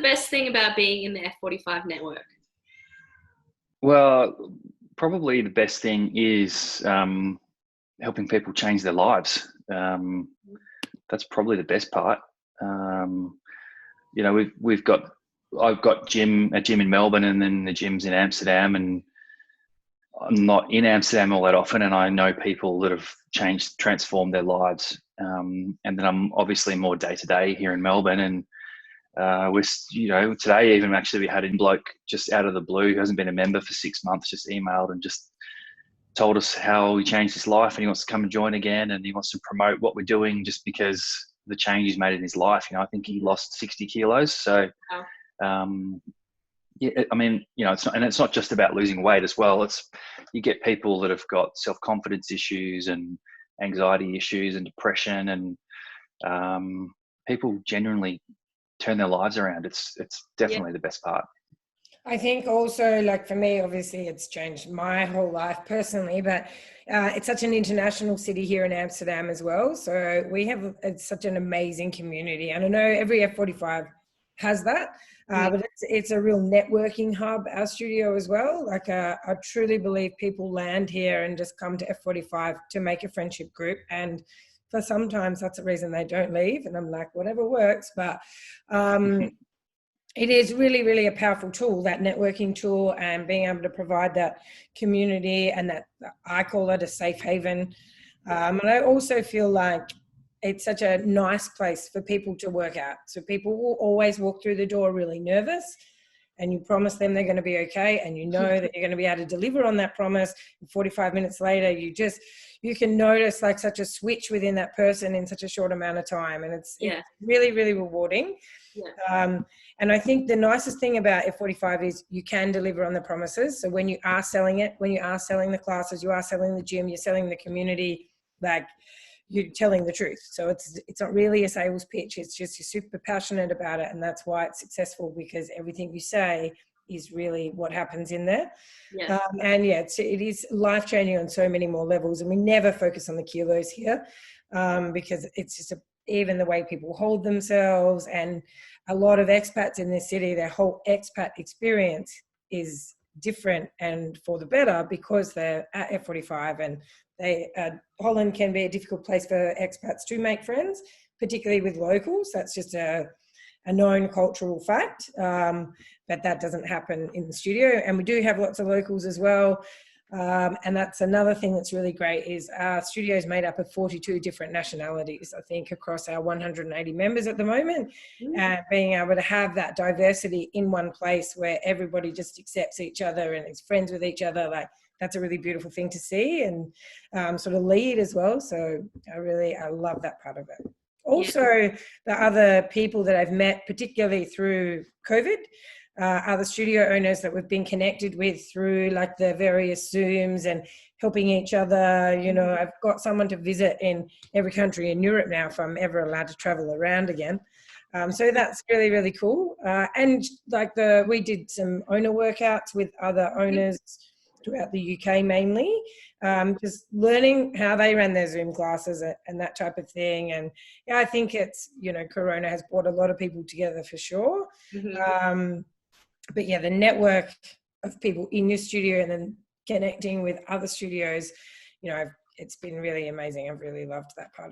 best thing about being in the F45 network? Well, probably the best thing is helping people change their lives. That's probably the best part. You know, I've got a gym in Melbourne, and then the gyms in Amsterdam, and I'm not in Amsterdam all that often, and I know people that have transformed their lives. And then I'm obviously more day to day here in Melbourne, and today even actually we had a bloke just out of the blue who hasn't been a member for 6 months, just emailed and just told us how he changed his life, and he wants to come and join again, and he wants to promote what we're doing just because the change he's made in his life. You know, I think he lost 60 kilos. So, yeah, I mean, you know, it's not just about losing weight as well. You get people that have got self-confidence issues and anxiety issues and depression, and people genuinely turn their lives around. It's definitely the best part. I think also, like for me, obviously it's changed my whole life personally, but it's such an international city here in Amsterdam as well. So we have such an amazing community. And I know every F45 has that, but it's a real networking hub, our studio as well. Like I truly believe people land here and just come to F45 to make a friendship group. And for sometimes that's the reason they don't leave. And I'm like, whatever works. But it is really, really a powerful tool, that networking tool, and being able to provide that community, and that I call it a safe haven. And I also feel like it's such a nice place for people to work out. So people will always walk through the door really nervous, and you promise them they're going to be okay, and you know that you're going to be able to deliver on that promise. And 45 minutes later, you can notice like such a switch within that person in such a short amount of time. And it's really, really rewarding. Yeah. And I think the nicest thing about F45 is you can deliver on the promises. So when you are selling it, when you are selling the classes, you are selling the gym, you're selling the community, like you're telling the truth. So it's not really a sales pitch. It's just you're super passionate about it. And that's why it's successful, because everything you say is really what happens in there. Yeah. It is life-changing on so many more levels. And we never focus on the kilos here because it's just even the way people hold themselves. And a lot of expats in this city, their whole expat experience is different and for the better because they're at F45, and Holland can be a difficult place for expats to make friends, particularly with locals. That's just a known cultural fact, but that doesn't happen in the studio. And we do have lots of locals as well. And that's another thing that's really great, is our studio is made up of 42 different nationalities, I think, across our 180 members at the moment. And being able to have that diversity in one place where everybody just accepts each other and is friends with each other, like that's a really beautiful thing to see and sort of lead as well. So I love that part of it. Also, the other people that I've met, particularly through COVID, are the studio owners that we've been connected with through like the various Zooms and helping each other. You know, I've got someone to visit in every country in Europe now if I'm ever allowed to travel around again. So that's really, really cool. And like we did some owner workouts with other owners throughout the UK mainly, just learning how they ran their Zoom classes and that type of thing. And yeah, I think it's, you know, Corona has brought a lot of people together for sure. But yeah, the network of people in your studio and then connecting with other studios, you know, it's been really amazing. I've really loved that part of it.